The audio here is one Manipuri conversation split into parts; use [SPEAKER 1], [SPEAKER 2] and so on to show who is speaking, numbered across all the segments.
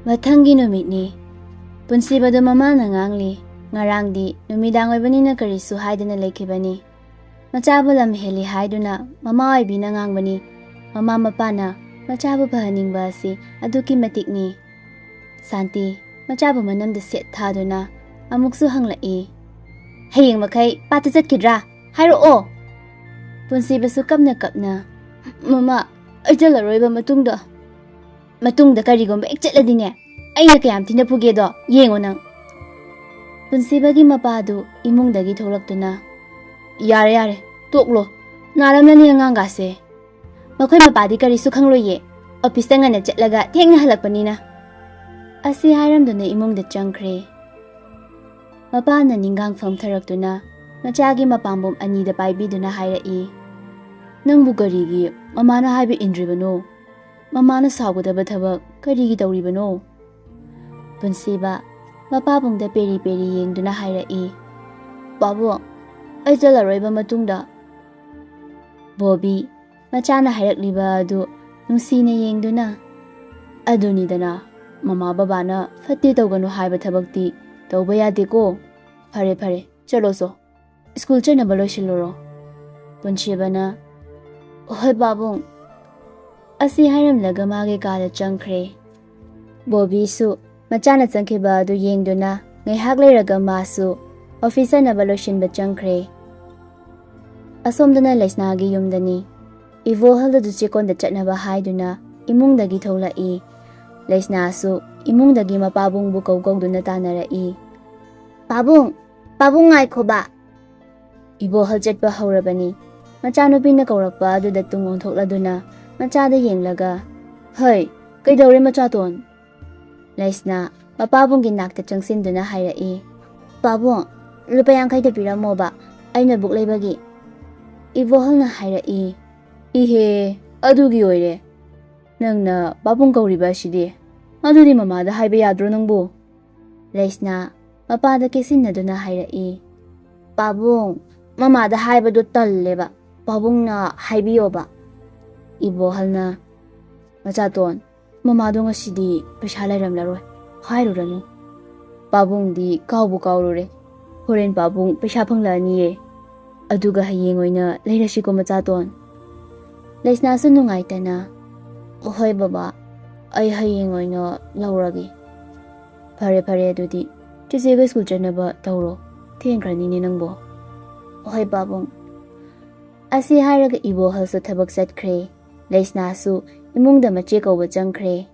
[SPEAKER 1] Mathanggi numitni. Punsibadu mamana ngangli. Ngarangdi numidang oibanina karisu haiduna lekhibani. Machabu lam heli haiduna mama oibina ngangbani. Mama mapana machabu phahaningba asi aduki matikni. Santi machabu manamda set thaduna amuksu hanglai. Hayeng makai pata chatkidra hairo. Punsibasu kapna mama ajalaroiba matungda karigomba ekchetladine aina kayam thina pugedo yengo nang. Punsibagi mapadu imungdagi tholaktuna yare toklo naramnani angangase makhoi mapadi karisu khangloye office ngana chetlaga thengna halakpanina asi hairamduna imungda changkhre. Mapana ningang famtharaktuna machagi mapambom anida paibiduna hairai. Nangbu karigi mamana haibi indribano mamana saugudaba thabak karigi tawribano. Punsiba mapabungda peri yengduna hairai. Babu ai jalaroiba matungda. Bobby machana hairakliba adu nungsina yengduna adunidana mama babana fatte tawganu haiba thabakti tawba yadeko. Fare chaloso school chanaba loisiloro. Punsibana Hoi babung asi hairamlaga mage kala changkhre. Bobby su machana changkhiba adu yengduna ngaihak leiraga masu officer na baloshinba changkhre. Asomdana Laisnagi yumdani ivo halda du chekonda chatnaba haiduna imungdagi tholai. Laisna su imungdagi mapabungbu kawkawduna tanarai. Babung ngai khoba. Ivo hal chatba haurabani. Machanupina kaurakpa aduda tungong thokladuna machada yenglaga hoi kaidawre machaton. Laisna mapabunggi nakta changsinduna hairai. Babung lupa yankhaida piramoba aina buk leibagi. Ivohalna hairai. Ihe adugi oire nangna babung kauriba sidi adudi mamada haiba yadro nangbu. Laisna mapada kesinaduna hairai. Babung mamada haibadu talleba babungna haibiyoba. Ivohalna machaton mamado ngasidi pesa lairamlaroi hairuranu. Babungdi kawbu kawrure horen babung pesa phanglaniye aduga hayeng oina leirasiko machaton. Laisna su nungaitana hoi baba ai hayeng oina lauragi. Fare adudi chesega school chanaba tawro thengkranine nangbo. Hoi babung asi hairaga ibo halsu thabak satkre. Laisna su imungda mache kawba changkhre.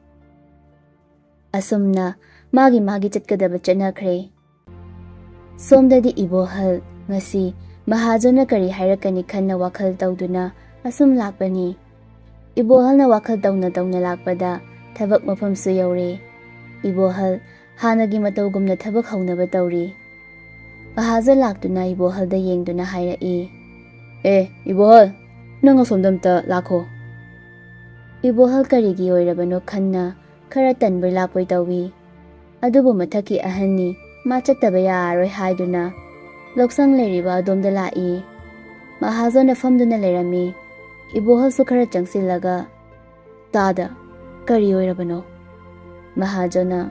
[SPEAKER 1] Asumna magi chatkadaba chanakre. Somdadi ibo hal ngasi mahajona kari hairakani khanna wakhal tawduna asum lakpani. Ibo halna wakhal tawna lakpada thabak mafamsu yaure. Ibo hal hanagi matawgumna thabak haunaba tawri. Mahaja laktuna ibo halda yengduna hairai. Ibo hal nang asomdamta lakho. Ibo hal karigi oirabano khanna khara tanbay lakpoy tawi. Adubu mathaki ahanni ma chattaba yaroi haiduna loksang leiriba adomda lai. Mahajona famduna leirami. Ibo hal su khara changsilaga tada kari oirabano. Mahajona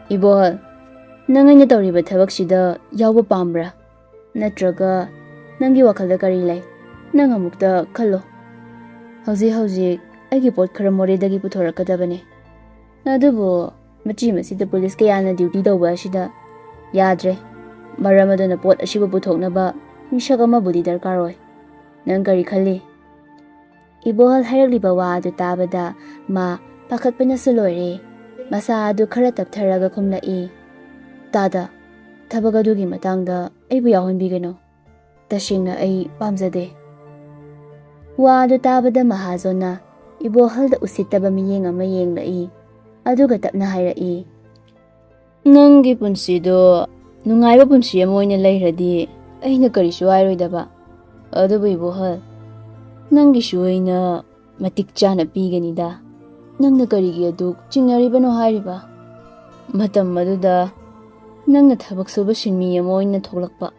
[SPEAKER 1] Ibo hal nangaina tawriba thabaksida yawba pambra natraga nangi wakhalda kari lai nang amukta khallo. Hauji aigi pot khara moredagi puthorakadabane. Adubu machi masida police kayana duty tawba asida yadre. Maramaduna pot asiba puthoknaba misaka mabudi darkar oi. Nang kari khalli? Ibo hal hairakliba wa adu tabada ma pakhatpana su loire. Masa adu khara taptharaga khumlai. Tada thabak adugi matangda aibu yahonbigano. Tashingna ai pamjade. Wa adu tabada mahajona ibo halda usittaba miyeng ama yenglai. Aduga tapna hairai. Nangi punsido nungaiba punsi ama oina leiradi aina karisu hairoidaba. Adubu ibo hal nangi suoina matik chana piganida. Nangna karigi aduk chingnaribano hairiba. Matam maduda nangna thabak suba sinmi ama oina thoklakpa.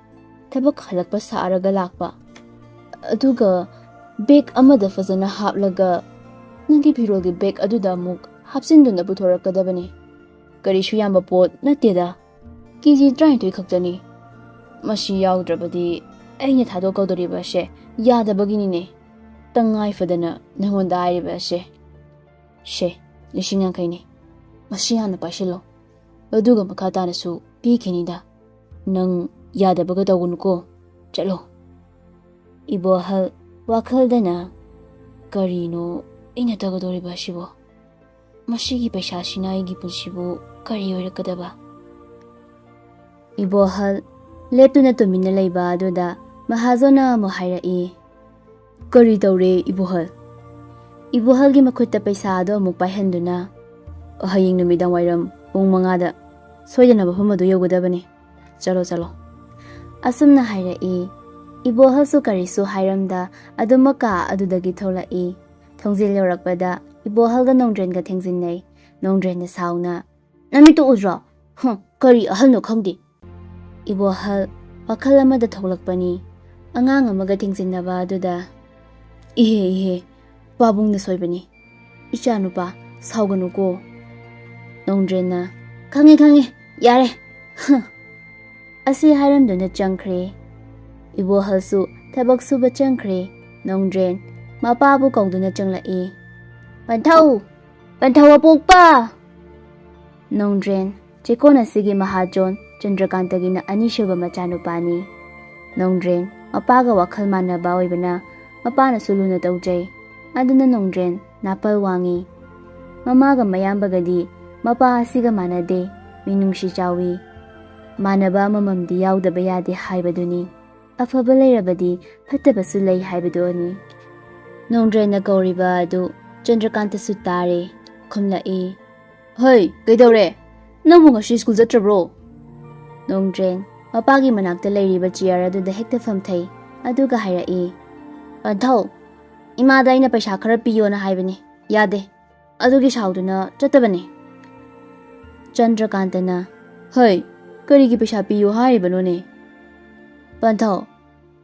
[SPEAKER 1] Thabak halakpa saaraga lakpa. Aduga bag amada fazana haplaga nangi phirogi bag aduda amuk hapsinduna puthorakadabani. Karisu yamba pot natteda. KG 12 khaktani. Mashi yaudrabadi aina thadokadoriba she yadabaginine. Tangai fadana nangonda airiba she. She lishingang kaini. Mashi hana paishilo. Aduga makatana su pikinida. Nang yadabaga tawunuko. Chalo. Ibohal wakhaldana. Karino ina tagadoriba shibo. Mashigi paishashina igi pulshibu kari oirakadaba. Ibohal leptuna tumina leiba aduda mahazona mo hairai. Kari taure Ibohal. Ibohal gi makhutta paisa ado amuk paihanduna. Haying numidang wairam pung mangada. Soidana bahum adu yogadabani. Chalo chalo. Asumna hairai. Ibohal su karisu hairamda adumaka adudagi tholai. Thongzil yorakpada Ibohal ga nongdren ga thengjinnai. Nongdren na sauna. Namitu udra. Kari ahal no khangdi. Ibohal wakhal amada tholakpani. Angang amaga thengjinnaba aduda. Ihe pabung na soibani. Ichanupa sauganuko. Nongdren na khange yare. Asi hairamduna changkhre. Ibohal su thabak suba changkhre. Nongdren mapabu kauduna changlai. Panthau apokpa. Nongdren chekona sigi mahajon Chandrakantagi na anishuba machanupani. Nongdren mapaga wakhal manaba oibana mapana suluna taujay. Aduna Nongdren napal wangi. Mamaga mayambagadi mapa asiga manade minungshi chawi. Manaba mamamdi yaudaba yade haibaduni. Afaba lairabadi fataba sulay haibaduni. Nongdren na gauriba adu Chandrakanta sutare khumlai. Hoy, kaidore? Namu ngasi school jatrabro? Nongdren mapagi manakta lairiba chair aduda hekta famthai aduga hairai. Panthau imada ina paisa khara piyo na haibani. Yade. Adugi sauduna chatabani. Chandrakantana Hoy, karigi paisa piyo haibano ne. Panthau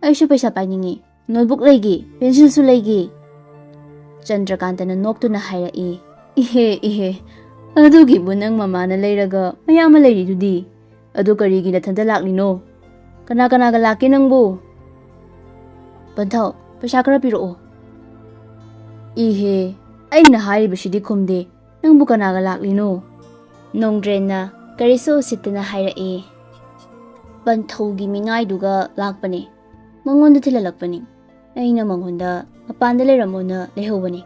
[SPEAKER 1] aishu paisa painingi. Notebook laigi, pencil su laigi. Chandrakantana noktuna hairai. Ihe adugi bunang mamana lairaga mayama lairidudi. Adu karigi nathanda laklino. Kana ga laki nangbu. Panthau paisa khara piro. Ihe aina hairibashidi khumde nangbu kana ga laklino. Nongdren na kariso sitana hairai. Panthau gi mingai duga lakpani. Mangonda thilalakpani. Aina mangonda mapanda leiramona lehobani.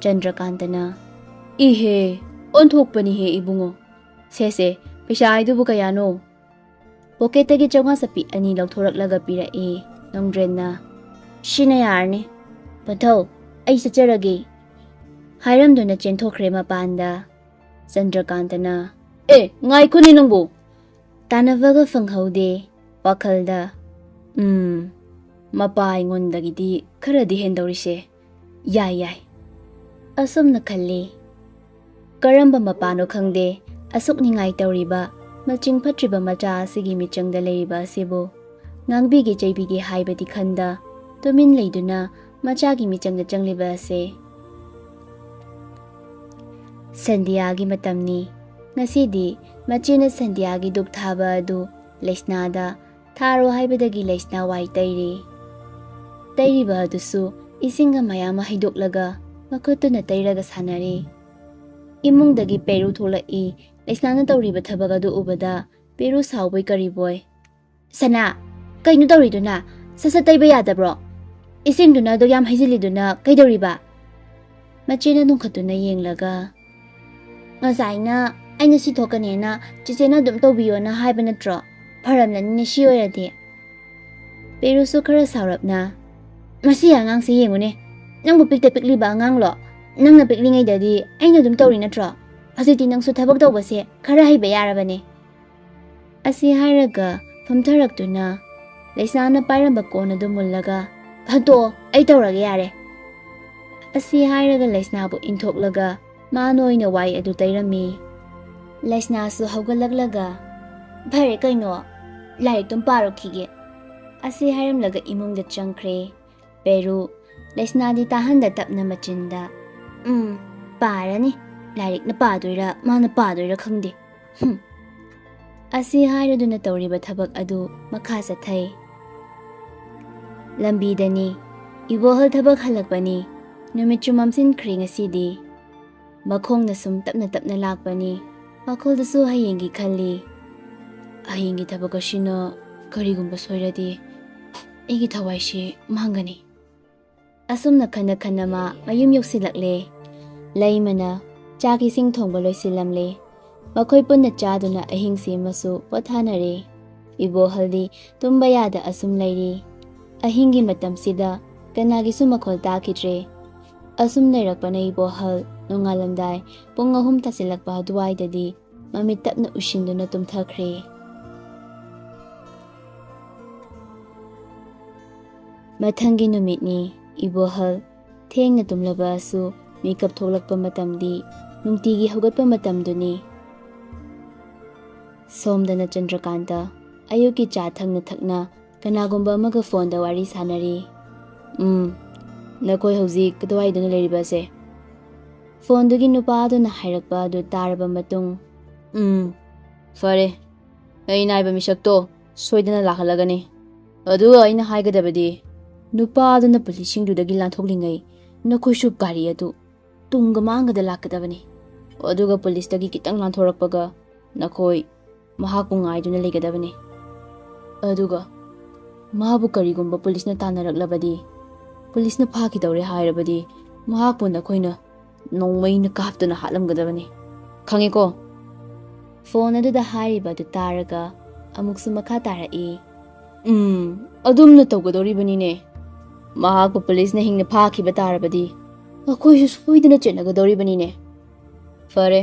[SPEAKER 1] Chandrakantana Ihe onthokpani he ibungo. Sese paisa aidubu kayano. Pocketagi chawha sapi ani lauthoraklaga pirai. Nongdren na Shina yarni. Panthau ai sacharage. Hairamduna chenthokre mapanda. Chandrakantana ngai khuni nangbu. Tanavaga fanghaude wakhalda. Mapa ingondagidi kharadi hendaurise. Yai. Asumna khalli. Karamba mapano khangde asuk ningai tauriba maching phatriba macha asigi michangda leiriba asibu ngangbigi jaibigi haibadi khanda tumin leiduna machagi michangda changliba ase. Sandiagi matamni. Ngasidi machina sandiagi dukthaba adu leisnada tharo haibadagi leisna wai tairi. Tairiba adusu isinga mayama haidoklaga makutuna tairaga sanari. Imungdagi peru tholai leisnana tauriba thabaga du ubada peru sauboi kariboy. Sana kainu tauriduna sasa taiba yadabro. Isingduna do yam haijiliduna kaidoriba. Machina nungkhatuna yenglaga. Ngasaina aina si thokanena chichena dum tobiyona haiba natro. Pharamlani si oiradi. Peru su khara saurapna. Masi angang si yengune. Nangbu pikta pikliba angang lo. Nangna piklingai dadi aina dum tauri natro. Haziti nang su thabak tawbase khara haiba yarabane. Asi hairaga famtharaktuna leisana pairamba kona dumullaga. Phanto ai tauraga yare. Asi hairaga leisnabu inthoklaga manoina wai adu tairami. Leisna su haugalaglaga. Bhare kaino laik tum parokige. Asi hairamlaga imungda changkhre. Peru leisna di tahanda tapna machinda. Parani ꯂꯥꯏꯔꯤꯛꯅ ꯄꯥꯗꯣꯏꯔꯥ ꯃꯥꯅ ꯄꯥꯗꯣꯏꯔꯥ ꯈꯪꯗꯦ ꯑꯁꯤ ꯍꯥꯏꯔꯗꯨꯅ ꯇꯧꯔꯤꯕ ꯊꯕꯛ ꯑꯗꯨ ꯃꯈꯥ ꯆꯠꯊꯩ ꯂꯝꯕꯤꯗꯅꯤ ꯏꯕꯣꯍꯜ ꯊꯕꯛ ꯍꯜꯂꯛꯄꯅꯤ ꯅꯨꯃꯤꯠꯁꯨ ꯃꯝꯁꯤꯟꯈ꯭ꯔꯦ ꯉꯁꯤꯗꯤ ꯃꯈꯣꯡꯅ ꯁꯨꯝ ꯇꯞꯅ ꯇꯞꯅ ꯂꯥꯛꯄꯅꯤ ꯋꯥꯈꯜꯗꯁꯨ ꯍꯌꯦꯡꯒꯤ ꯈꯜꯂꯤ ꯍꯌꯦꯡꯒꯤ ꯊꯕꯛ ꯑꯁꯤꯅ ꯀꯔꯤꯒꯨꯝꯕ ꯁꯣꯏꯔꯗꯤ ꯑꯩꯒꯤ ꯊꯋꯥꯏꯁꯤ ꯃꯥꯡꯒꯅꯤ ꯑꯁꯨꯝꯅ ꯈꯟꯅ ꯈꯟꯅ ꯃꯥ ꯃꯌꯨꯝ ꯌꯧꯁꯤꯜꯂꯛꯂꯦ ꯂꯩꯃꯅ ꯆꯥꯛ ꯏꯁꯤꯡ ꯊꯣꯡꯕ ꯂꯣꯏꯁꯤꯜꯂꯝꯂꯦ ꯃꯈꯣꯏ ꯄꯨꯟꯅ ꯆꯥꯗꯨꯅ ꯑꯍꯤꯡꯁꯤ ꯑꯃꯁꯨ ꯄꯣꯊꯥꯅꯔꯦ ꯏꯕꯣꯍꯜꯗꯤ ꯇꯨꯝꯕ ꯌꯥꯗ ꯑꯁꯨꯝ ꯂꯩꯔꯤ ꯑꯍꯤꯡꯒꯤ ꯃꯇꯝꯁꯤꯗ ꯀꯅꯥꯒꯤꯁꯨ ꯃꯈꯣꯜ ꯇꯥꯈꯤꯗ꯭ꯔꯦ ꯑꯁꯨꯝ ꯂꯩꯔꯛꯄꯅ ꯏꯕꯣꯍꯜ ꯅꯣꯡꯉꯥꯜꯂꯝꯗꯥꯏ ꯄꯨꯡ 3 ꯇꯥꯁꯤꯜꯂꯛꯄ ꯑꯗꯨꯋꯥꯏꯗꯗꯤ ꯃꯃꯤꯠ ꯇꯞꯅ ꯎꯏꯁꯤꯟꯗꯨꯅ ꯇꯨꯝꯊꯈ꯭ꯔꯦ ꯃꯊꯪꯒꯤ ꯅꯨꯃꯤꯠꯅꯤ ꯏꯕꯣꯍꯜ ꯊꯦꯡꯅ ꯇꯨꯝꯂꯕꯁꯨ ꯃꯤꯀꯞ ꯊꯣꯛꯂꯛꯄ ꯃꯇꯝꯗꯤ ꯅꯨꯡꯇꯤꯒꯤ ꯍꯧꯒꯠꯄ ꯃꯇꯝꯗꯨꯅꯤ ꯁꯣꯝꯗꯅ ꯆꯟꯗ꯭ꯔꯀꯥꯟꯇ ꯑꯌꯨꯛꯀꯤ ꯆꯥ ꯊꯛꯅ ꯊꯛꯅ ꯀꯅꯥꯒꯨꯝꯕ ꯑꯃꯒ ꯐꯣꯟꯗ ꯋꯥꯔꯤ ꯁꯥꯟꯅꯔꯤ ꯅꯈꯣꯏ ꯍꯧꯖꯤꯛ ꯀꯗꯥꯏꯗꯅ ꯂꯩꯔꯤꯕꯁꯦ ꯐꯣꯟꯗꯨꯒꯤ ꯅꯨꯄꯥ ꯑꯗꯨꯅ ꯍꯥꯏꯔꯛꯄ ꯑꯗꯨ ꯇꯥꯔꯕ ꯃꯇꯨꯡ ꯐꯔꯦ ꯑꯩ ꯅꯥꯏꯕ ꯃꯤꯁꯛꯇꯣ ꯁꯣꯏꯗꯅ ꯂꯥꯛꯍꯜꯂꯒꯅꯤ ꯑꯗꯨꯒ ꯑꯩꯅ ꯍꯥꯏꯒꯗꯕꯗꯤ ꯅꯨꯄꯥ ꯑꯗꯨꯅ ꯄꯨꯂꯤꯁꯁꯤꯡꯗꯨꯗꯒꯤ ꯂꯥꯟꯊꯣꯛꯂꯤꯉꯩ ꯅꯈꯣꯏꯁꯨ ꯒꯥꯔꯤ ꯑꯗꯨ ꯇꯨꯡꯒ ꯃꯥꯡꯒꯗ ꯂꯥꯛꯀꯗꯕꯅꯤ ꯑꯗꯨꯒ ꯄꯨꯂꯤꯁꯇꯒꯤ ꯈꯤꯇꯪ ꯂꯥꯟꯊꯣꯔꯛꯄꯒ ꯅꯈꯣꯏ ꯃꯍꯥꯛꯄꯨ ꯉꯥꯏꯗꯨꯅ ꯂꯩꯒꯗꯕꯅꯤ ꯑꯗꯨꯒ ꯃꯥꯕꯨ ꯀꯔꯤꯒꯨꯝꯕ ꯄꯨꯂꯤꯁꯅ ꯇꯥꯟꯅꯔꯛꯂꯕꯗꯤ ꯄꯨꯂꯤꯁꯅ ꯐꯥꯈꯤꯗꯧꯔꯦ ꯍꯥꯏꯔꯕꯗꯤ ꯃꯍꯥꯛꯄꯨ ꯅꯈꯣꯏꯅ ꯅꯣꯡꯃꯩꯅ ꯀꯥꯞꯇꯨꯅ ꯍꯥꯠꯂꯝꯒꯗꯕꯅꯤ ꯈꯪꯉꯦꯀꯣ ꯐꯣꯟ ꯑꯗꯨꯗ ꯍꯥꯏꯔꯤꯕ ꯑꯗꯨ ꯇꯥꯔꯒ ꯑꯃꯨꯛꯁꯨ ꯃꯈꯥ ꯇꯥꯔꯛꯏ ꯑꯗꯨꯝꯅ ꯇꯧꯒꯗꯧꯔꯤꯕꯅꯤꯅꯦ ꯃꯍꯥꯛꯄꯨ ꯄꯨꯂꯤꯁꯅ ꯍꯤꯡꯅ ꯐꯥꯈꯤꯕ ꯇꯥꯔꯕꯗꯤ ꯑꯩꯈꯣꯏꯁꯨ ꯁꯣꯏꯗꯅ ꯆꯦꯟꯅꯒꯗꯧꯔꯤꯕꯅꯤꯅꯦ ꯐꯔꯦ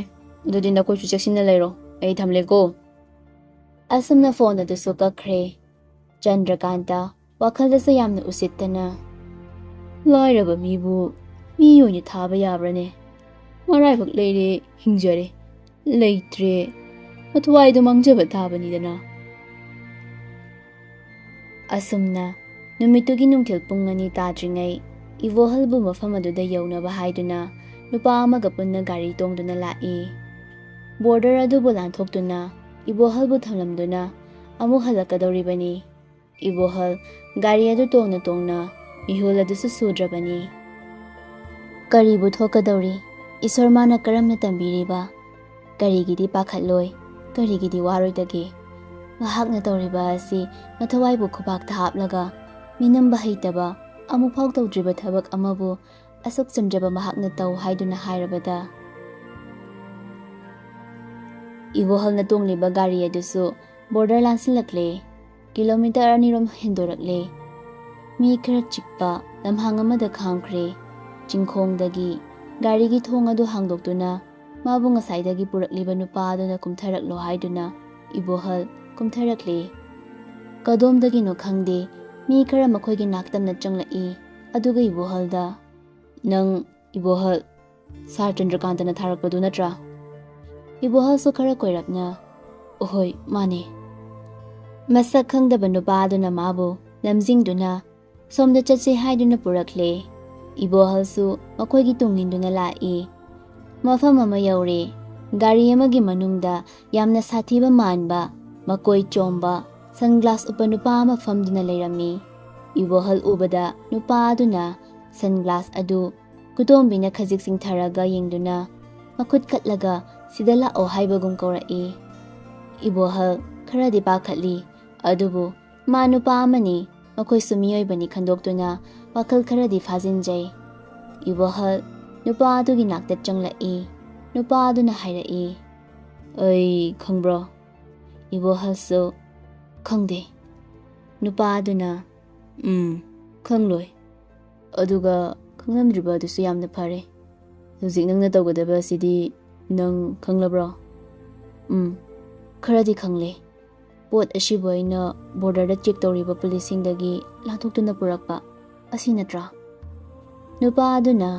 [SPEAKER 1] ꯑꯗꯨꯗꯤ ꯅꯈꯣꯏꯁꯨ ꯆꯦꯛꯁꯤꯟꯅ ꯂꯩꯔꯣ ꯑꯩ ꯊꯝꯂꯦꯀꯣ ꯑꯁꯨꯝꯅ ꯐꯣꯟ ꯑꯗꯨꯁꯨ ꯀꯛꯈ꯭ꯔꯦ ꯆꯟꯗ꯭ꯔꯀꯥꯟꯇ ꯋꯥꯈꯜꯗꯁꯨ ꯌꯥꯝꯅ ꯎꯁꯤꯠꯇꯅ ꯂꯥꯏꯔꯕ ꯃꯤꯕꯨ ꯃꯤ ꯑꯣꯏꯅ ꯊꯥꯕ ꯌꯥꯕ꯭ꯔꯅꯦ ꯃꯔꯥꯏꯕꯛ ꯂꯩꯔꯦ ꯍꯤꯡꯖꯔꯦ ꯂꯩꯇ꯭ꯔꯦ ꯃꯊꯋꯥꯏꯗꯣ ꯃꯥꯡꯖꯕ ꯇꯥꯕꯅꯤꯗꯅ ꯑꯁꯨꯝꯅ ꯅꯨꯃꯤꯠꯇꯨꯒꯤ ꯅꯨꯡꯊꯤꯜ ꯄꯨꯡ 2 ꯇꯥꯗ꯭ꯔꯤꯉꯩ ꯏꯕꯣꯍꯜꯕꯨ ꯃꯐꯝ ꯑꯗꯨꯗ ꯌꯧꯅꯕ ꯍꯥꯏꯗꯨꯅ ꯅꯨꯄꯥ ꯑꯃꯒ ꯄꯨꯟꯅ ꯒꯥꯔꯤ ꯇꯣꯡꯗꯨꯅ ꯂꯥꯛꯏ ꯕꯣꯔꯗꯔ ꯑꯗꯨꯕꯨ ꯂꯥꯟꯊꯣꯛꯇꯨꯅ ꯏꯕꯣꯍꯜꯕꯨ ꯊꯝꯂꯝꯗꯨꯅ ꯑꯃꯨꯛ ꯍꯜꯂꯛꯀꯗꯧꯔꯤꯕꯅꯤ ꯏꯕꯣꯍꯜ ꯒꯥꯔꯤ ꯑꯗꯨ ꯇꯣꯡꯅ ꯇꯣꯡꯅ ꯃꯤꯍꯨꯜ ꯑꯗꯨꯁꯨ ꯁꯨꯗ꯭ꯔꯕꯅꯤ ꯀꯔꯤꯕꯨ ꯊꯣꯛꯀꯗꯧꯔꯤ ꯏꯁꯣꯔ ꯃꯥꯅ ꯀꯔꯝꯅ ꯇꯝꯕꯤꯔꯤꯕ ꯀꯔꯤꯒꯤꯗꯤ ꯄꯥꯈꯠꯂꯣꯏ ꯀꯔꯤꯒꯤꯗꯤ ꯋꯥꯔꯣꯏꯗꯒꯦ ꯃꯍꯥꯛꯅ ꯇꯧꯔꯤꯕ ꯑꯁꯤ ꯃꯊꯋꯥꯏꯕꯨ ꯈꯨꯕꯥꯛꯇ ꯍꯥꯞꯂꯒ ꯃꯤꯅꯝꯕ ꯍꯩꯇꯕ ꯑꯃꯨꯛꯐꯥꯎ ꯇꯧꯗ꯭ꯔꯤꯕ ꯊꯕꯛ ꯑꯃꯕꯨ ꯑꯁꯨꯛ ꯆꯨꯝꯖꯕ ꯃꯍꯥꯛꯅ ꯇꯧ ꯍꯥꯏꯗꯨꯅ ꯍꯥꯏꯔꯕꯗ ꯏꯕꯣꯍꯜꯅ ꯇꯣꯡꯂꯤꯕ ꯒꯥꯔꯤ ꯑꯗꯨꯁꯨ ꯕꯣꯔꯗꯔ ꯂꯥꯟꯁꯤꯜꯂꯛꯂꯦ ꯀꯤꯂꯣꯃꯤꯇꯔ 2 ꯍꯦꯟꯗꯣꯔꯛꯂꯦ ꯃꯤ ꯈꯔ ꯆꯤꯛꯄ ꯂꯝꯍꯥꯡ ꯑꯃꯗ ꯈꯥꯝꯈ꯭ꯔꯦ ꯆꯤꯡꯈꯣꯡꯗꯒꯤ ꯒꯥꯔꯤꯒꯤ ꯊꯣꯡ ꯑꯗꯨ ꯍꯥꯡꯗꯣꯛꯇꯨꯅ ꯃꯥꯕꯨ ꯉꯁꯥꯏꯗꯒꯤ ꯄꯨꯔꯛꯂꯤꯕ ꯅꯨꯄꯥ ꯑꯗꯨꯅ ꯀꯨꯝꯊꯔꯛꯂꯣ ꯍꯥꯏꯗꯨꯅ ꯏꯕꯣꯍꯜ ꯀꯨꯝꯊꯔꯛꯂꯦ ꯀꯗꯣꯝꯗꯒꯤꯅꯣ ꯈꯪꯗꯦ ꯃꯤ ꯈꯔ ꯃꯈꯣꯏꯒꯤ ꯅꯥꯛꯇꯝꯅ ꯆꯪꯂꯛꯏ ꯑꯗꯨꯒ ꯏꯕꯣꯍꯜꯗ ꯅꯪ ꯏꯕꯣꯍꯜ ꯁꯥꯔ ꯆꯟꯗ꯭ꯔꯀꯥꯟꯇꯅ ꯊꯥꯔꯛꯄꯗꯨ ꯅꯠꯇ꯭ꯔꯥ ꯏꯕꯣꯍꯜꯁꯨ ꯈꯔ ꯀꯣꯏꯔꯞꯅ ꯑꯍꯣꯏ ꯃꯥꯅꯦ ꯃꯁꯛ ꯈꯪꯗꯕ ꯅꯨꯄꯥ ꯑꯗꯨꯅ ꯃꯥꯕꯨ ꯂꯝꯖꯤꯡꯗꯨꯅ ꯁꯣꯝꯗ ꯆꯠꯁꯤ ꯍꯥꯏꯗꯨꯅ ꯄꯨꯔꯛꯂꯦ ꯏꯕꯣꯍꯜꯁꯨ ꯃꯈꯣꯏꯒꯤ ꯇꯨꯡꯏꯟꯗꯨꯅ ꯂꯥꯛꯏ ꯃꯐꯝ ꯑꯃ ꯌꯧꯔꯦ ꯒꯥꯔꯤ ꯑꯃꯒꯤ ꯃꯅꯨꯡꯗ ꯌꯥꯝꯅ ꯁꯥꯊꯤꯕ ꯃꯥꯟꯕ ꯃꯀꯣꯏ ꯆꯣꯝꯕ ꯁꯟꯒ꯭ꯂꯥꯁ ꯎꯞꯄ ꯅꯨꯄꯥ ꯑꯃ ꯐꯝꯗꯨꯅ ꯂꯩꯔꯝꯃꯤ ꯏꯕꯣꯍꯜ ꯎꯕꯗ ꯅꯨꯄꯥ ꯑꯗꯨꯅ ꯁꯟꯒ꯭ꯂꯥꯁ ꯑꯗꯨ ꯈꯨꯗꯣꯝꯕꯤꯅ ꯈꯖꯤꯛ ꯆꯤꯡꯊꯔꯒ ꯌꯦꯡꯗꯨꯅ ꯃꯈꯨꯠ ꯀꯠꯂꯒ ꯁꯤꯗ ꯂꯥꯛꯑꯣ ꯍꯥꯏꯕꯒꯨꯝ ꯀꯧꯔꯛꯏ ꯏꯕꯣꯍꯜ ꯈꯔꯗꯤ ꯄꯥꯈꯠꯂꯤ ꯑꯗꯨꯕꯨ ꯃꯥ ꯅꯨꯄꯥ ꯑꯃꯅꯤ ꯃꯈꯣꯏꯁꯨ ꯃꯤꯑꯣꯏꯕꯅꯤ ꯈꯟꯗꯣꯛꯇꯨꯅ ꯋꯥꯈꯜ ꯈꯔꯗꯤ ꯐꯥꯖꯤꯟꯖꯩ ꯏꯕꯣꯍꯜ ꯅꯨꯄꯥ ꯑꯗꯨꯒꯤ ꯅꯥꯛꯇ ꯆꯪꯂꯛꯏ ꯅꯨꯄꯥ ꯑꯗꯨꯅ ꯍꯥꯏꯔꯛꯏ ꯑꯩ ꯈꯪꯕ꯭ꯔꯣ ꯏꯕꯣꯍꯜꯁꯨ ꯈꯪꯗꯦ ꯅꯨꯄꯥ ꯑꯗꯨꯅ ꯈꯪꯂꯣꯏ ꯑꯗꯨꯒ ꯈꯪꯂꯝꯗ꯭ꯔꯤꯕ ꯑꯗꯨꯁꯨ ꯌꯥꯝꯅ ꯐꯔꯦ ꯍꯧꯖꯤꯛ ꯅꯪꯅ ꯇꯧꯒꯗꯕ ꯑꯁꯤꯗꯤ ꯅꯪ ꯈꯪꯂꯕ꯭ꯔꯣ ꯈꯔꯗꯤ ꯈꯪꯂꯦ ꯄꯣꯠ ꯑꯁꯤꯕꯨ ꯑꯩꯅ ꯕꯣꯔꯗꯔꯗ ꯆꯦꯛ ꯇꯧꯔꯤꯕ ꯄꯨꯂꯤꯁꯁꯤꯡꯗꯒꯤ ꯂꯥꯟꯊꯣꯛꯇꯨꯅ ꯄꯨꯔꯛꯄ ꯑꯁꯤ ꯅꯠꯇ꯭ꯔꯥ ꯅꯨꯄꯥ ꯑꯗꯨꯅ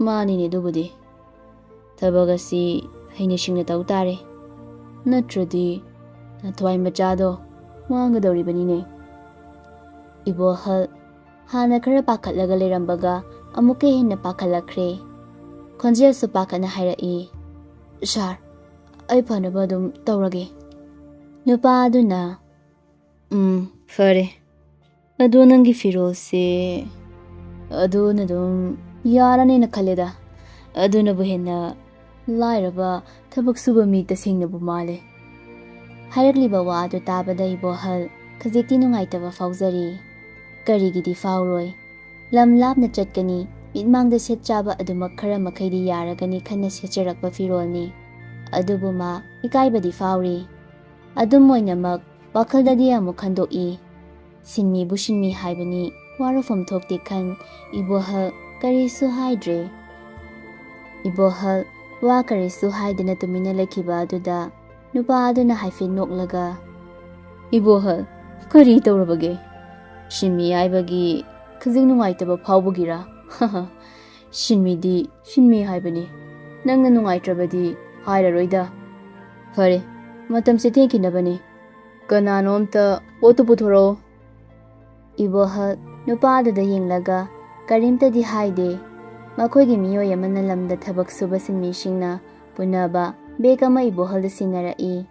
[SPEAKER 1] ꯃꯥꯅꯤꯅꯦ ꯑꯗꯨꯕꯨꯗꯤ ꯊꯕꯛ ꯑꯁꯤ ꯍꯩꯅ ꯁꯤꯡꯅ ꯇꯧ ꯇꯥꯔꯦ ꯅꯠꯇ꯭ꯔꯗꯤ ꯅꯊꯋꯥꯏ ꯃꯆꯥꯗꯣ ꯃꯥꯡꯒꯗꯧꯔꯤꯕꯅꯤꯅꯦ ꯏꯕꯣꯍꯜ ꯍꯥꯟꯅ ꯈꯔ ꯄꯥꯈꯠꯂꯒ ꯂꯩꯔꯝꯕꯒ ꯑꯃꯨꯛꯀ ꯍꯦꯟꯅ ꯄꯥꯈꯠꯂꯛꯈ꯭ꯔꯦ ꯈꯣꯟꯖꯦꯜꯁꯨ ꯄꯥꯈꯠꯅ ꯍꯥꯏꯔꯛꯏ, ꯁꯥꯔ, ꯑꯩ ꯐꯅꯕ ꯑꯗꯨꯝ ꯇꯧꯔꯒꯦ꯫ ꯅꯨꯄꯥ ꯑꯗꯨꯅ, ꯐꯔꯦ, ꯑꯗꯣ ꯅꯪꯒꯤ ꯐꯤꯔꯣꯜꯁꯦ ꯑꯗꯨꯅ ꯑꯗꯨꯝ ꯌꯥꯔꯅꯤꯅ ꯈꯜꯂꯦꯗ, ꯑꯗꯨꯅꯕꯨ ꯍꯦꯟꯅ ꯂꯥꯏꯔꯕ ꯊꯕꯛ ꯁꯨꯕ ꯃꯤ ꯇꯁꯦꯡꯅꯕꯨ ꯃꯥꯜꯂꯦ꯫ ꯍꯥꯏꯔꯛꯂꯤꯕ ꯋꯥ ꯑꯗꯨ ꯇꯥꯕꯗ ꯏꯕꯣꯍꯜ ꯈꯖꯤꯛꯇꯤ ꯅꯨꯡꯉꯥꯏꯇꯕ ꯐꯥꯎꯖꯔꯤ꯫ ꯀꯔꯤꯒꯤꯗꯤ ꯐꯥꯎꯔꯣꯏ? ꯂꯝ ꯂꯥꯞꯅ ꯆꯠꯀꯅꯤ, ꯃꯤꯠꯃꯥꯡꯗ ꯁꯦꯠ ꯆꯥꯕ ꯑꯗꯨꯃꯛ ꯈꯔ ꯃꯈꯩꯗꯤ ꯌꯥꯔꯒꯅꯤ ꯈꯟꯅ ꯁꯦꯠꯆꯔꯛꯄ ꯐꯤꯔꯣꯜꯅꯤ꯫ ꯑꯗꯨꯕꯨ ꯃꯥ ꯏꯀꯥꯏꯕꯗꯤ ꯐꯥꯎꯔꯤ꯫ ꯑꯗꯨꯝ ꯑꯣꯏꯅꯃꯛ ꯋꯥꯈꯜꯗꯗꯤ ꯑꯃꯨꯛ ꯈꯟꯗꯣꯛꯏ꯫ ꯁꯤꯟꯃꯤꯕꯨ ꯁꯤꯟꯃꯤ ꯍꯥꯏꯕꯅꯤ, ꯋꯥꯔꯐꯝ ꯊꯣꯛꯇꯦ ꯈꯟ ꯏꯕꯣꯍꯜ ꯀꯔꯤꯁꯨ ꯍꯥꯏꯗ꯭ꯔꯦ꯫ ꯏꯕꯣꯍꯜ ꯋꯥ ꯀꯔꯤꯁꯨ ꯍꯥꯏꯗꯅ ꯇꯨꯃꯤꯟꯅ ꯂꯩꯈꯤꯕ ꯑꯗꯨꯗ ꯅꯨꯄꯥ ꯑꯗꯨꯅ ꯍꯥꯏꯐꯦꯠ ꯅꯣꯛꯂꯒ, ꯏꯕꯣꯍꯜ, ꯀꯔꯤ ꯇꯧꯔꯕꯒꯦ? ꯁꯤꯟꯃꯤ ꯍꯥꯏꯕꯒꯤ ꯈꯖꯤꯛ ꯅꯨꯡꯉꯥꯏꯇꯕ ꯐꯥꯎꯕꯒꯤꯔꯥ? ꯁꯤꯟꯃꯤꯗꯤ ꯁꯤꯟꯃꯤ ꯍꯥꯏꯕꯅꯤ, ꯅꯪꯅ ꯅꯨꯡꯉꯥꯏꯇ꯭ꯔꯕꯗꯤ ꯍꯥꯏꯔꯔꯣꯏꯗ꯫ ꯐꯔꯦ, ꯃꯇꯝꯁꯦ ꯊꯦꯡꯈꯤꯅꯕꯅꯤ, ꯀꯅꯥꯅꯣꯝꯇ ꯄꯣꯠꯇꯨ ꯄꯨꯊꯣꯔꯛꯑꯣ꯫ ꯏꯕꯣꯍꯜ ꯅꯨꯄꯥ ꯑꯗꯨꯗ ꯌꯦꯡꯂꯒ ꯀꯔꯤꯝꯇꯗꯤ ꯍꯥꯏꯗꯦ꯫ ꯃꯈꯣꯏꯒꯤ ꯃꯤꯑꯣꯏ ꯑꯃꯅ ꯂꯝꯗ ꯊꯕꯛ ꯁꯨꯕ ꯁꯤꯟꯃꯤꯁꯤꯡꯅ ꯄꯨꯅꯕ ꯕꯦꯒ ꯑꯃ ꯏꯕꯣꯍꯜꯗ ꯁꯤꯟꯅꯔꯛꯏ꯫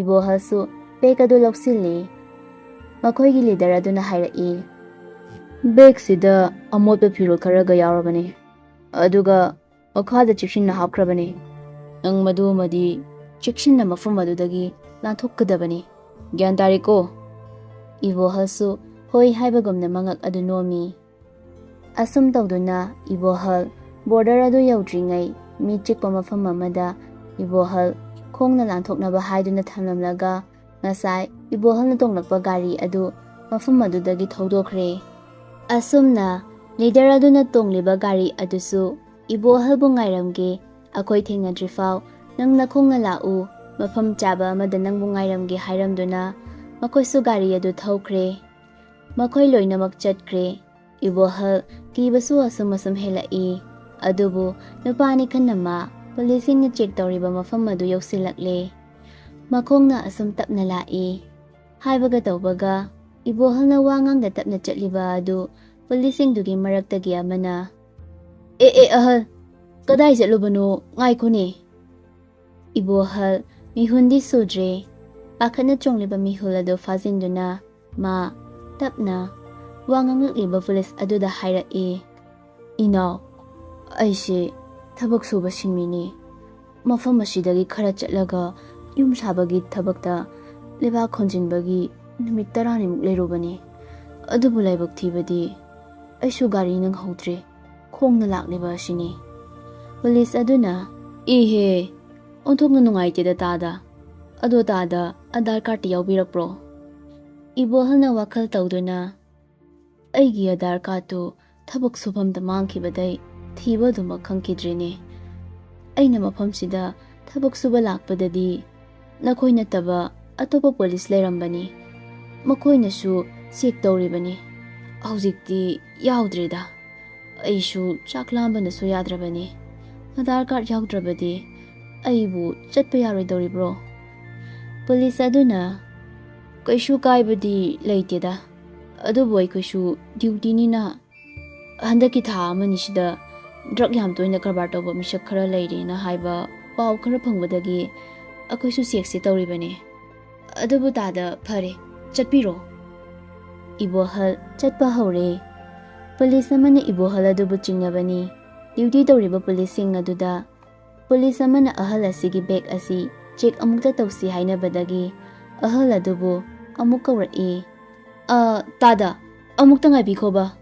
[SPEAKER 1] ꯏꯕꯣꯍꯜꯁꯨ ꯕꯦꯒ ꯑꯗꯨ ꯂꯧꯁꯤꯜꯂꯤ꯫ ꯃꯈꯣꯏꯒꯤ ꯂꯤꯗꯔ ꯑꯗꯨꯅ ꯍꯥꯏꯔꯛꯏ, ꯕꯦꯒꯁꯤꯗ ꯑꯃꯣꯠꯄ ꯐꯤꯔꯣꯜ ꯈꯔꯒ ꯌꯥꯎꯔꯕꯅꯤ, ꯑꯗꯨꯒ ꯃꯈꯥꯗ ꯆꯦꯛꯁꯤꯟꯅ ꯍꯥꯞꯈ꯭ꯔꯕꯅꯤ꯫ ꯅꯪ ꯃꯗꯨꯃꯗꯤ ꯆꯦꯛꯁꯤꯟꯅ ꯃꯐꯝ ꯑꯗꯨꯗꯒꯤ ꯂꯥꯟꯊꯣꯛꯀꯗꯕꯅꯤ, ꯒ꯭ꯌꯥꯟ ꯇꯥꯔꯦꯀꯣ? ꯏꯕꯣꯍꯜꯁꯨ ꯍꯣꯏ ꯍꯥꯏꯕꯒꯨꯝꯅ ꯃꯉꯛ ꯑꯗꯨ ꯅꯣꯝꯃꯤ꯫ ꯑꯁꯨꯝ ꯇꯧꯗꯨꯅ ꯏꯕꯣꯍꯜ ꯕꯣꯔꯗꯔ ꯑꯗꯨ ꯌꯧꯗ꯭ꯔꯤꯉꯩ ꯃꯤ ꯆꯤꯛꯄ ꯃꯐꯝ ꯑꯃꯗ ꯏꯕꯣꯍꯜ ꯈꯣꯡꯅ ꯂꯥꯟꯊꯣꯛꯅꯕ ꯍꯥꯏꯗꯨꯅ ꯊꯝꯂꯝꯂꯒ ꯉꯁꯥꯏ ꯏꯕꯣꯍꯜꯅ ꯇꯣꯡꯂꯛꯄ ꯒꯥꯔꯤ ꯑꯗꯨ ꯃꯐꯝ ꯑꯗꯨꯗꯒꯤ ꯊꯧꯗꯣꯛꯈ꯭ꯔꯦ꯫ ꯑꯁꯨꯝꯅ ꯂꯤꯗꯔ ꯑꯗꯨꯅ ꯇꯣꯡꯂꯤꯕ ꯒꯥꯔꯤ ꯑꯗꯨꯁꯨ ꯏꯕꯣꯍꯜꯕꯨ ꯉꯥꯏꯔꯝꯒꯦ, ꯑꯩꯈꯣꯏ ꯊꯦꯡꯅꯗ꯭ꯔꯤꯐꯥꯎ ꯅꯪ ꯅꯈꯣꯡꯅ ꯂꯥꯛꯎ, ꯃꯐꯝ ꯆꯥꯕ ꯑꯃꯗ ꯅꯪꯕꯨ ꯉꯥꯏꯔꯝꯒꯦ ꯍꯥꯏꯔꯝꯗꯨꯅ ꯃꯈꯣꯏꯁꯨ ꯒꯥꯔꯤ ꯑꯗꯨ ꯊꯧꯈ꯭ꯔꯦ꯫ ꯃꯈꯣꯏ ꯂꯣꯏꯅꯃꯛ ꯆꯠꯈ꯭ꯔꯦ꯫ ꯏꯕꯣꯍꯜ ꯀꯤꯕꯁꯨ ꯑꯁꯨꯝ ꯍꯦꯜꯂꯛꯏ꯫ ꯑꯗꯨꯕꯨ ꯅꯨꯄꯥꯅꯤ ꯈꯟꯅ ꯃꯥ ꯄꯨꯂꯤꯁꯁꯤꯡꯅ ꯆꯦꯛ ꯇꯧꯔꯤꯕ ꯃꯐꯝ ꯑꯗꯨ ꯌꯧꯁꯤꯜꯂꯛꯂꯦ꯫ ꯃꯈꯣꯡꯅ ꯑꯁꯨꯝ ꯇꯞꯅ ꯂꯥꯛꯏ꯫ ꯍꯥꯏꯕꯒ ꯇꯧꯕꯒ ꯏꯕꯣꯍꯜꯅ ꯋꯥ ꯉꯥꯡꯗ ꯇꯞꯅ ꯆꯠꯂꯤꯕ ꯑꯗꯨ ꯄꯨꯂꯤꯁꯁꯤꯡꯗꯨꯒꯤ ꯃꯔꯛꯇꯒꯤ ꯑꯃꯅ, ꯑꯍꯜ, ꯀꯗꯥꯏ ꯆꯠꯂꯨꯕꯅꯣ? ꯉꯥꯏꯈꯣꯅꯦ꯫ ꯏꯕꯣꯍꯜ ꯃꯤꯍꯨꯟꯗꯤ ꯁꯨꯗ꯭ꯔꯦ꯫ ꯄꯥꯈꯠꯅ ꯆꯣꯡꯂꯤꯕ ꯃꯤꯍꯨꯜ ꯑꯗꯨ ꯐꯥꯖꯤꯟꯗꯨꯅ ꯃꯥ ꯇꯞꯅ ꯋꯥ ꯉꯥꯡꯂꯛꯂꯤꯕ ꯄꯨꯂꯤꯁ ꯑꯗꯨꯗ ꯍꯥꯏꯔꯛꯏ, ꯏꯅꯥꯎ, ꯑꯩꯁꯦ ꯊꯕꯛ ꯁꯨꯕ ꯁꯤꯟꯃꯤꯅꯤ꯫ ꯃꯐꯝ ꯑꯁꯤꯗꯒꯤ ꯈꯔ ꯆꯠꯂꯒ ꯌꯨꯝ ꯁꯥꯕꯒꯤ ꯊꯕꯛꯇ ꯂꯩꯕꯥꯛ ꯍꯣꯟꯖꯤꯟꯕꯒꯤ ꯅꯨꯃꯤꯠ 10ꯅꯤꯃꯨꯛ ꯂꯩꯔꯨꯕꯅꯤ꯫ ꯑꯗꯨꯕꯨ ꯂꯥꯏꯕꯛ ꯊꯤꯕꯗꯤ ꯑꯩꯁꯨ ꯒꯥꯔꯤ ꯅꯪꯍꯧꯗ꯭ꯔꯦ, ꯈꯣꯡꯅ ꯂꯥꯛꯂꯤꯕ ꯑꯁꯤꯅꯤ꯫ ꯄꯨꯂꯤꯁ ꯑꯗꯨꯅ, ꯏꯍꯦ, ꯑꯣꯟꯊꯣꯛꯅ ꯅꯨꯡꯉꯥꯏꯇꯦꯗ ꯇꯥꯗ꯫ ꯑꯗꯣ ꯇꯥꯗ ꯑꯙꯥꯔ ꯀꯥꯔꯗꯇꯤ ꯌꯥꯎꯕꯤꯔꯛꯄ꯭ꯔꯣ? ꯏꯕꯣꯍꯜꯅ ꯋꯥꯈꯜ ꯇꯧꯗꯨꯅ, ꯑꯩꯒꯤ ꯑꯙꯥꯔ ꯀꯥꯔꯗꯇꯨ ꯊꯕꯛ ꯁꯨꯐꯝꯗ ꯃꯥꯡꯈꯤꯕꯗꯩ ꯊꯤꯕ ꯑꯗꯨꯃꯛ ꯈꯪꯈꯤꯗ꯭ꯔꯤꯅꯦ꯫ ꯑꯩꯅ ꯃꯐꯝꯁꯤꯗ ꯊꯕꯛ ꯁꯨꯕ ꯂꯥꯛꯄꯗꯗꯤ ꯅꯈꯣꯏ ꯅꯠꯇꯕ ꯑꯇꯣꯞꯄ ꯄꯨꯂꯤꯁ ꯂꯩꯔꯝꯕꯅꯤ꯫ ꯃꯈꯣꯏꯅꯁꯨ ꯆꯦꯛ ꯇꯧꯔꯤꯕꯅꯤ꯫ ꯍꯧꯖꯤꯛꯇꯤ ꯌꯥꯎꯗ꯭ꯔꯦꯗ꯫ ꯑꯩꯁꯨ ꯆꯥꯛ ꯂꯥꯝꯕꯅꯁꯨ ꯌꯥꯗ꯭ꯔꯕꯅꯤ꯫ ꯑꯙꯥꯔ ꯀꯥꯔꯗ ꯌꯥꯎꯗ꯭ꯔꯕꯗꯤ ꯑꯩꯕꯨ ꯆꯠꯄ ꯌꯥꯔꯣꯏꯗꯧꯔꯤꯕ꯭ꯔꯣ? ꯄꯨꯂꯤꯁ ꯑꯗꯨꯅ, ꯀꯩꯁꯨ ꯀꯥꯏꯕꯗꯤ ꯂꯩꯇꯦꯗ, ꯑꯗꯨꯕꯨ ꯑꯩꯈꯣꯏꯁꯨ ꯗ꯭ꯌꯨꯇꯤꯅꯤꯅ ꯍꯟꯗꯛꯀꯤ ꯊꯥ ꯑꯃꯅꯤꯁꯤꯗ ꯗ꯭ꯔꯒ ꯌꯥꯝ ꯇꯣꯏꯅ ꯀꯔꯕꯥꯔ ꯇꯧꯕ ꯃꯤꯁꯛ ꯈꯔ ꯂꯩꯔꯦꯅ ꯍꯥꯏꯕ ꯄꯥꯎ ꯈꯔ ꯐꯪꯕꯗꯒꯤ ꯑꯩꯈꯣꯏꯁꯨ ꯆꯦꯛꯁꯦ ꯇꯧꯔꯤꯕꯅꯤ꯫ ꯑꯗꯨꯕꯨ ꯇꯥꯗ, ꯐꯔꯦ, ꯆꯠꯄꯤꯔꯣ꯫ ꯏꯕꯣꯍꯜ ꯆꯠꯄ ꯍꯧꯔꯦ꯫ ꯄꯨꯂꯤꯁ ꯑꯃꯅ ꯏꯕꯣꯍꯜ ꯑꯗꯨꯕꯨ ꯆꯤꯡꯅꯕꯅꯤ꯫ ꯗ꯭ꯌꯨꯇꯤ ꯇꯧꯔꯤꯕ ꯄꯨꯂꯤꯁꯁꯤꯡ ꯑꯗꯨꯗ ꯄꯨꯂꯤꯁ ꯑꯃꯅ ꯑꯍꯜ ꯑꯁꯤꯒꯤ ꯕꯦꯒ ꯑꯁꯤ ꯆꯦꯛ ꯑꯃꯨꯛꯇ ꯇꯧꯁꯤ ꯍꯥꯏꯅꯕꯗꯒꯤ ꯑꯍꯜ ꯑꯗꯨꯕꯨ ꯑꯃꯨꯛ ꯀꯧꯔꯛꯏ, ꯇꯥꯗ, ꯑꯃꯨꯛꯇ ꯉꯥꯏꯕꯤꯈꯣꯕ꯫